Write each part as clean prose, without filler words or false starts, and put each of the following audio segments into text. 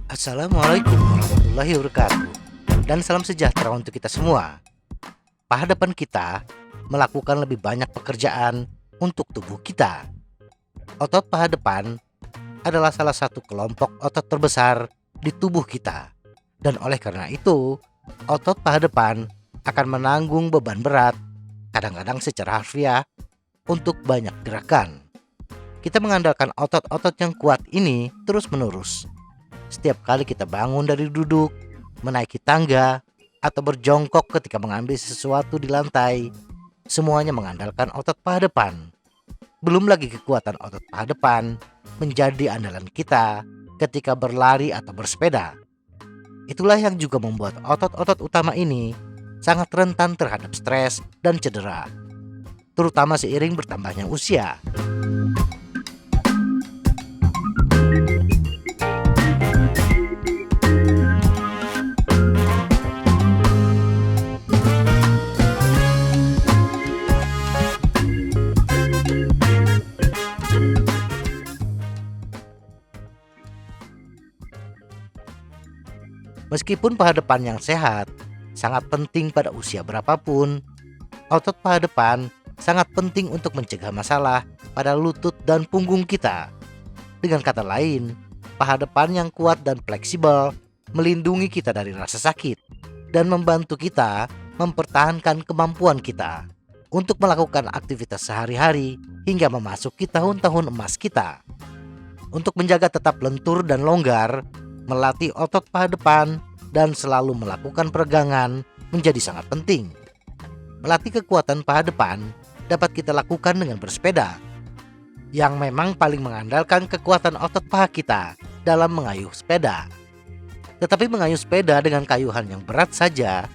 Assalamualaikum warahmatullahi wabarakatuh. Dan salam sejahtera untuk kita semua. Paha depan kita melakukan lebih banyak pekerjaan untuk tubuh kita. Otot paha depan adalah salah satu kelompok otot terbesar di tubuh kita. Dan oleh karena itu, otot paha depan akan menanggung beban berat, kadang-kadang secara harfiah, untuk banyak gerakan. Kita mengandalkan otot-otot yang kuat ini terus-menerus. Setiap kali kita bangun dari duduk, menaiki tangga, atau berjongkok ketika mengambil sesuatu di lantai, semuanya mengandalkan otot paha depan. Belum lagi kekuatan otot paha depan menjadi andalan kita ketika berlari atau bersepeda. Itulah yang juga membuat otot-otot utama ini sangat rentan terhadap stres dan cedera, terutama seiring bertambahnya usia. Meskipun paha depan yang sehat sangat penting pada usia berapapun, otot paha depan sangat penting untuk mencegah masalah pada lutut dan punggung kita. Dengan kata lain, paha depan yang kuat dan fleksibel melindungi kita dari rasa sakit dan membantu kita mempertahankan kemampuan kita untuk melakukan aktivitas sehari-hari hingga memasuki tahun-tahun emas kita. Untuk menjaga tetap lentur dan longgar, melatih otot paha depan dan selalu melakukan peregangan menjadi sangat penting. Melatih kekuatan paha depan dapat kita lakukan dengan bersepeda, yang memang paling mengandalkan kekuatan otot paha kita dalam mengayuh sepeda. Tetapi mengayuh sepeda dengan kayuhan yang berat saja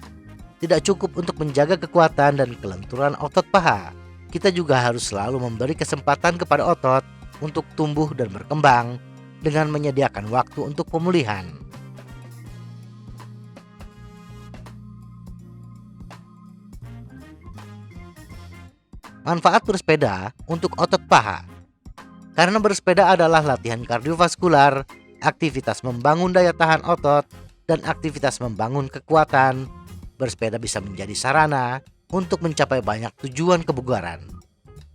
tidak cukup untuk menjaga kekuatan dan kelenturan otot paha. Kita juga harus selalu memberi kesempatan kepada otot untuk tumbuh dan berkembang dengan menyediakan waktu untuk pemulihan. Manfaat bersepeda untuk otot paha. Karena bersepeda adalah latihan kardiovaskular, aktivitas membangun daya tahan otot, dan aktivitas membangun kekuatan, bersepeda bisa menjadi sarana untuk mencapai banyak tujuan kebugaran.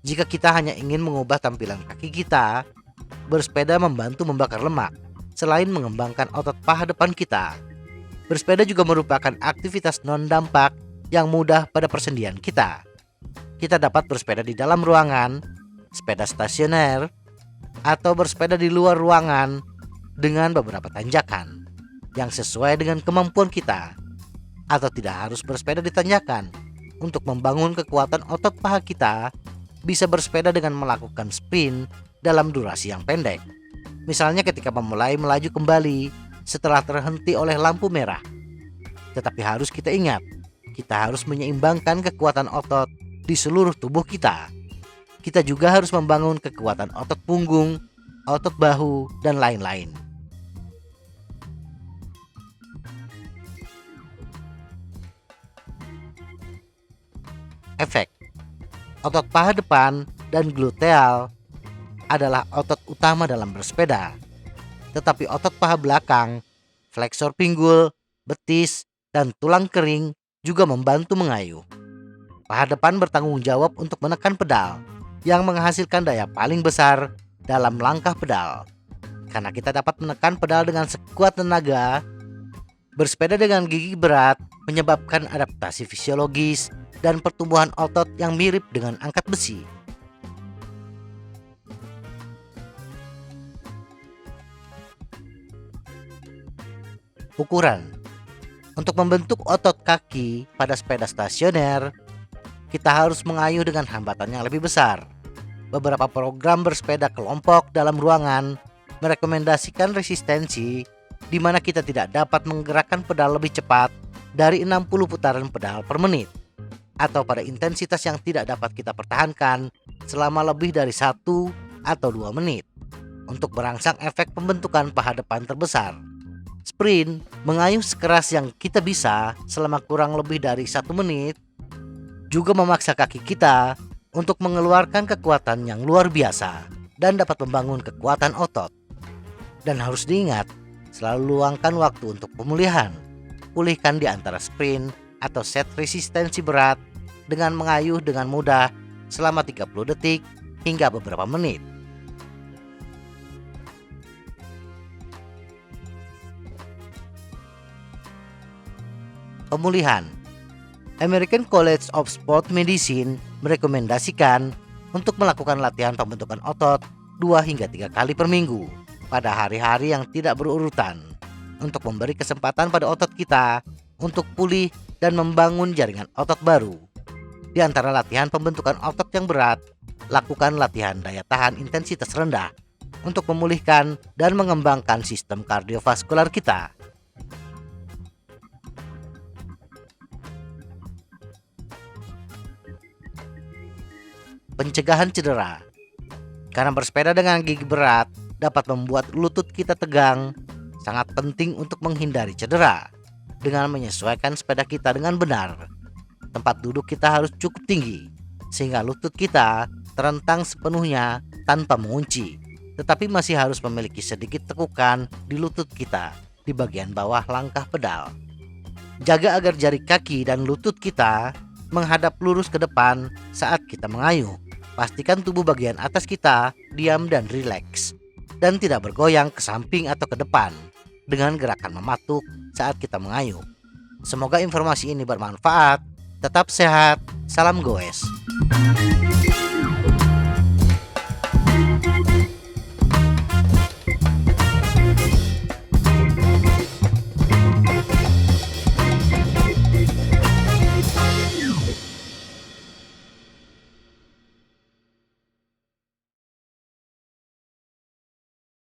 Jika kita hanya ingin mengubah tampilan kaki kita, bersepeda membantu membakar lemak, selain mengembangkan otot paha depan kita. Bersepeda juga merupakan aktivitas non-dampak yang mudah pada persendian kita. Kita dapat bersepeda di dalam ruangan, sepeda stasioner, atau bersepeda di luar ruangan dengan beberapa tanjakan yang sesuai dengan kemampuan kita. Atau tidak harus bersepeda di tanjakan. Untuk membangun kekuatan otot paha kita, bisa bersepeda dengan melakukan sprint dalam durasi yang pendek. Misalnya ketika memulai melaju kembali setelah terhenti oleh lampu merah. Tetapi harus kita ingat, kita harus menyeimbangkan kekuatan otot di seluruh tubuh kita. Kita juga harus membangun kekuatan otot punggung, otot bahu, dan lain-lain. Efek. Otot paha depan dan gluteal adalah otot utama dalam bersepeda. Tetapi otot paha belakang, fleksor pinggul, betis, dan tulang kering juga membantu mengayuh. Paha depan bertanggung jawab untuk menekan pedal yang menghasilkan daya paling besar dalam langkah pedal. Karena kita dapat menekan pedal dengan sekuat tenaga, bersepeda dengan gigi berat menyebabkan adaptasi fisiologis dan pertumbuhan otot yang mirip dengan angkat besi. Ukuran. Untuk membentuk otot kaki pada sepeda stasioner, kita harus mengayuh dengan hambatan yang lebih besar. Beberapa program bersepeda kelompok dalam ruangan merekomendasikan resistensi di mana kita tidak dapat menggerakkan pedal lebih cepat dari 60 putaran pedal per menit, atau pada intensitas yang tidak dapat kita pertahankan selama lebih dari 1 atau 2 menit untuk merangsang efek pembentukan paha depan terbesar. Sprint, mengayuh sekeras yang kita bisa selama kurang lebih dari 1 menit, juga memaksa kaki kita untuk mengeluarkan kekuatan yang luar biasa dan dapat membangun kekuatan otot. Dan harus diingat, selalu luangkan waktu untuk pemulihan. Pulihkan di antara sprint atau set resistensi berat dengan mengayuh dengan mudah selama 30 detik hingga beberapa menit. Pemulihan. American College of Sport Medicine merekomendasikan untuk melakukan latihan pembentukan otot 2 hingga 3 kali per minggu pada hari-hari yang tidak berurutan untuk memberi kesempatan pada otot kita untuk pulih dan membangun jaringan otot baru. Di antara latihan pembentukan otot yang berat, lakukan latihan daya tahan intensitas rendah untuk memulihkan dan mengembangkan sistem kardiovaskular kita. Pencegahan cedera. Karena bersepeda dengan gigi berat dapat membuat lutut kita tegang, sangat penting untuk menghindari cedera dengan menyesuaikan sepeda kita dengan benar. Tempat duduk kita harus cukup tinggi sehingga lutut kita terentang sepenuhnya tanpa mengunci, tetapi masih harus memiliki sedikit tekukan di lutut kita di bagian bawah langkah pedal. Jaga agar jari kaki dan lutut kita menghadap lurus ke depan saat kita mengayuh. Pastikan tubuh bagian atas kita diam dan rileks dan tidak bergoyang ke samping atau ke depan dengan gerakan mematuk saat kita mengayuh. Semoga informasi ini bermanfaat. Tetap sehat. Salam goes.